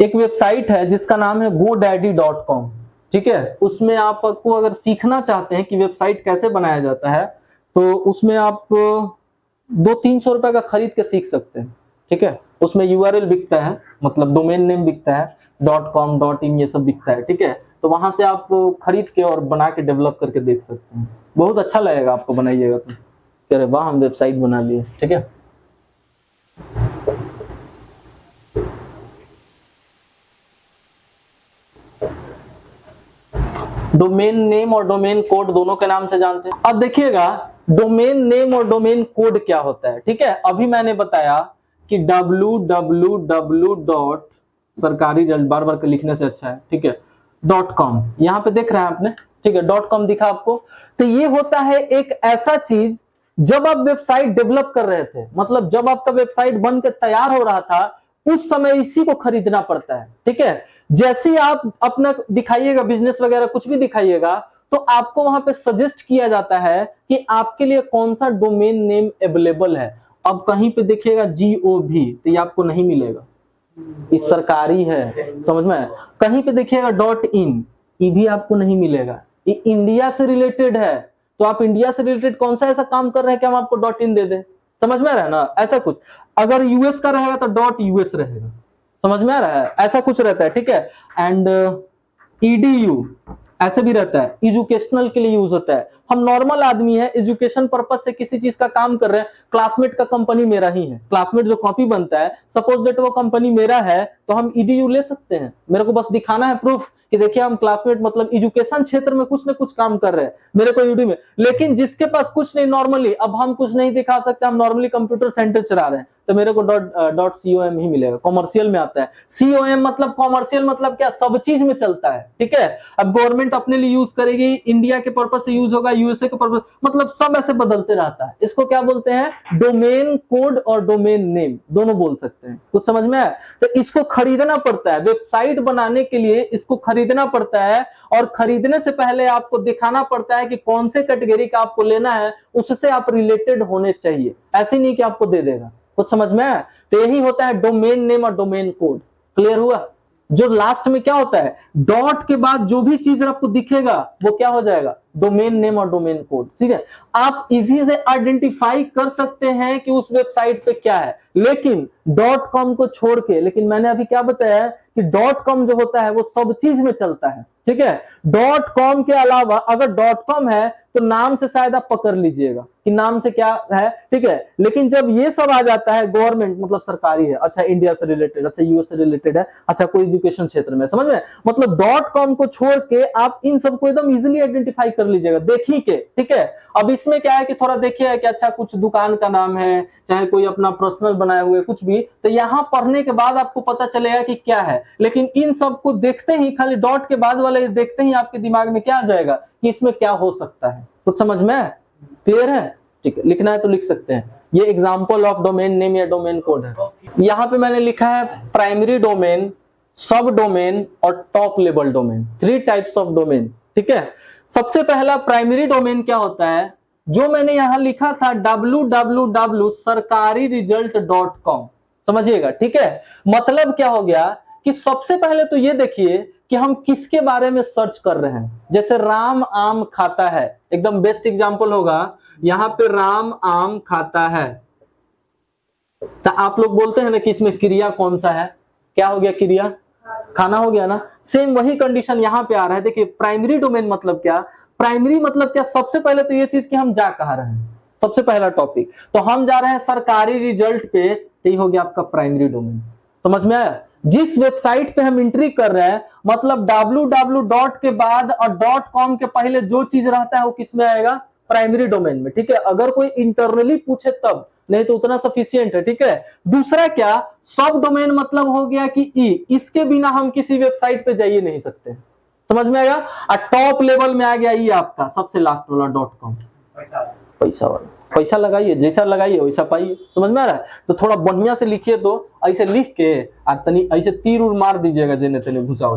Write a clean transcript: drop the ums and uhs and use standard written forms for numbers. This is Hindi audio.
एक वेबसाइट है जिसका नाम है godaddy.com, ठीक है। उसमें आपको अगर सीखना चाहते हैं कि वेबसाइट कैसे बनाया जाता है तो उसमें आप 200-300 रुपए का खरीद के सीख सकते हैं, ठीक है। उसमें यूआरएल बिकता है, मतलब डोमेन नेम बिकता है, .com .in ये सब बिकता है, ठीक है। तो वहां से आप खरीद के और बना के डेवलप करके देख सकते हैं, बहुत अच्छा लगेगा आपको बनाइएगा तो। अरे वाह, हम वेबसाइट बना लिए, ठीक है। डोमेन नेम और डोमेन कोड दोनों के नाम से जानते हैं। अब देखिएगा डोमेन नेम और डोमेन कोड क्या होता है, ठीक है। अभी मैंने बताया कि www. सरकारी जल्द बार बार लिखने से अच्छा है, ठीक है, .com यहाँ पे देख रहे हैं आपने, ठीक है, .com दिखा आपको। तो ये होता है एक ऐसा चीज जब आप वेबसाइट डेवलप कर रहे थे, मतलब जब आपका वेबसाइट बन के तैयार हो रहा था उस समय इसी को खरीदना पड़ता है, ठीक है। जैसे आप अपना दिखाइएगा बिजनेस वगैरह कुछ भी दिखाइएगा तो आपको वहां पे सजेस्ट किया जाता है कि आपके लिए कौन सा डोमेन नेम अवेलेबल है। अब कहीं पे देखिएगा GOV तो ये आपको नहीं मिलेगा, ये सरकारी है, समझ में। कहीं पे देखिएगा .in ये भी आपको नहीं मिलेगा, ये इंडिया से रिलेटेड है। तो आप इंडिया से रिलेटेड कौन सा ऐसा काम कर रहे हैं कि हम आपको .in दे दें, समझ में आ रहा है ना। ऐसा कुछ अगर यूएस का रहेगा तो .us रहेगा, समझ में आ रहा है, ऐसा कुछ रहता है, ठीक है। एंड EDU ऐसे भी रहता है, एजुकेशनल के लिए यूज होता है। हम नॉर्मल आदमी है, एजुकेशन पर्पज से किसी चीज का काम कर रहे हैं, क्लासमेट का कंपनी मेरा ही है, क्लासमेट जो कॉपी बनता है सपोज दैट वो कंपनी मेरा है तो हम EDU ले सकते हैं। मेरे को बस दिखाना है प्रूफ कि देखिए हम क्लासमेट मतलब एजुकेशन क्षेत्र में कुछ ना कुछ काम कर रहे हैं मेरे को यूडी में। लेकिन जिसके पास कुछ नहीं, नॉर्मली अब हम कुछ नहीं दिखा सकते, हम नॉर्मली कंप्यूटर सेंटर चला रहे हैं तो मेरे को .com ही मिलेगा। कॉमर्शियल में आता है, COM मतलब कॉमर्शियल मतलब क्या, सब चीज में चलता है, ठीक है। अब गवर्नमेंट अपने लिए यूज करेगी, इंडिया के पर्पज से यूज होगा, यूएसए के पर्पज, मतलब सब ऐसे बदलते रहता है। इसको क्या बोलते हैं, डोमेन कोड और डोमेन नेम दोनों बोल सकते हैं। कुछ समझ में आया। तो इसको खरीदना पड़ता है, वेबसाइट बनाने के लिए इसको खरीदना पड़ता है, और खरीदने से पहले आपको दिखाना पड़ता है कि कौन से कैटेगरी का आपको लेना है, उससे आप रिलेटेड होने चाहिए, ऐसे नहीं कि आपको दे देगा। कुछ समझ में आया। तो यही होता है डोमेन नेम और डोमेन कोड। क्लियर हुआ। जो लास्ट में क्या होता है, डॉट के बाद जो भी चीज आपको दिखेगा वो क्या हो जाएगा, डोमेन नेम और डोमेन कोड, ठीक है। आप इजी से आइडेंटिफाई कर सकते हैं कि उस वेबसाइट पे क्या है, लेकिन .com को छोड़ के। लेकिन मैंने अभी क्या बताया कि .com जो होता है वो सब चीज में चलता है, ठीक है। .com के अलावा अगर .com है तो नाम से शायद आप पकड़ लीजिएगा कि नाम से क्या है, ठीक है। लेकिन जब ये सब आ जाता है, गवर्नमेंट मतलब सरकारी है, अच्छा इंडिया से रिलेटेड, अच्छा यूएस से रिलेटेड है, अच्छा कोई एजुकेशन क्षेत्र में, समझ में, मतलब .com को छोड़ के आप इन सबको एकदम इजीली आइडेंटिफाई कर लीजिएगा देखी के, ठीक है। अब इसमें क्या है कि थोड़ा देखिए कि अच्छा कुछ दुकान का नाम है, चाहे कोई अपना पर्सनल बनाए हुए कुछ भी, तो यहाँ पढ़ने के बाद आपको पता चलेगा कि क्या है। लेकिन इन सबको देखते ही, खाली डॉट के बाद वाले देखते ही आपके दिमाग में क्या आ जाएगा कि इसमें क्या हो सकता है। कुछ समझ में है, क्लियर है, ठीक है। लिखना है तो लिख सकते हैं। ये एग्जांपल ऑफ डोमेन नेम या डोमेन कोड है। यहाँ पे मैंने लिखा है प्राइमरी डोमेन, सब डोमेन और top level domain, 3 types of domain, ठीक है। सबसे पहला प्राइमरी डोमेन क्या होता है, जो मैंने यहां लिखा था www sarkariresult.com, समझिएगा, ठीक है। मतलब क्या हो गया कि सबसे पहले तो ये देखिए कि हम किसके बारे में सर्च कर रहे हैं। जैसे राम आम खाता है, एकदम बेस्ट एग्जांपल होगा, यहां पे राम आम खाता है, तो आप लोग बोलते हैं ना कि इसमें क्रिया कौन सा है, क्या हो गया, क्रिया खाना हो गया ना। सेम वही कंडीशन यहां पे आ रहा है। देखिए प्राइमरी डोमेन मतलब क्या, प्राइमरी मतलब क्या, सबसे पहले तो ये चीज कि हम जा कहां रहे हैं, सबसे पहला टॉपिक तो हम जा रहे हैं सरकारी रिजल्ट पे, यही हो गया आपका प्राइमरी डोमेन। समझ में आया। जिस वेबसाइट पे हम एंट्री कर रहे हैं, मतलब www के बाद और .com के पहले जो चीज रहता है वो किसमें आएगा, प्राइमरी डोमेन में, ठीक है। अगर कोई इंटरनली पूछे तब, नहीं तो उतना सफिशियंट है, ठीक है। दूसरा क्या, सब डोमेन मतलब हो गया कि इसके बिना हम किसी वेबसाइट पे जा ही नहीं सकते, समझ में आएगा। और टॉप लेवल में आ गया आपका सबसे लास्ट वाला .com, पैसा वाला, पैसा लगाइए, जैसा लगाइए वैसा पाइए, समझ में आ रहा है। तो थोड़ा बढ़िया से लिखिए, तो ऐसे लिख के तनी ऐसे तीर उर मार दीजिएगा जेने तेने घुसा।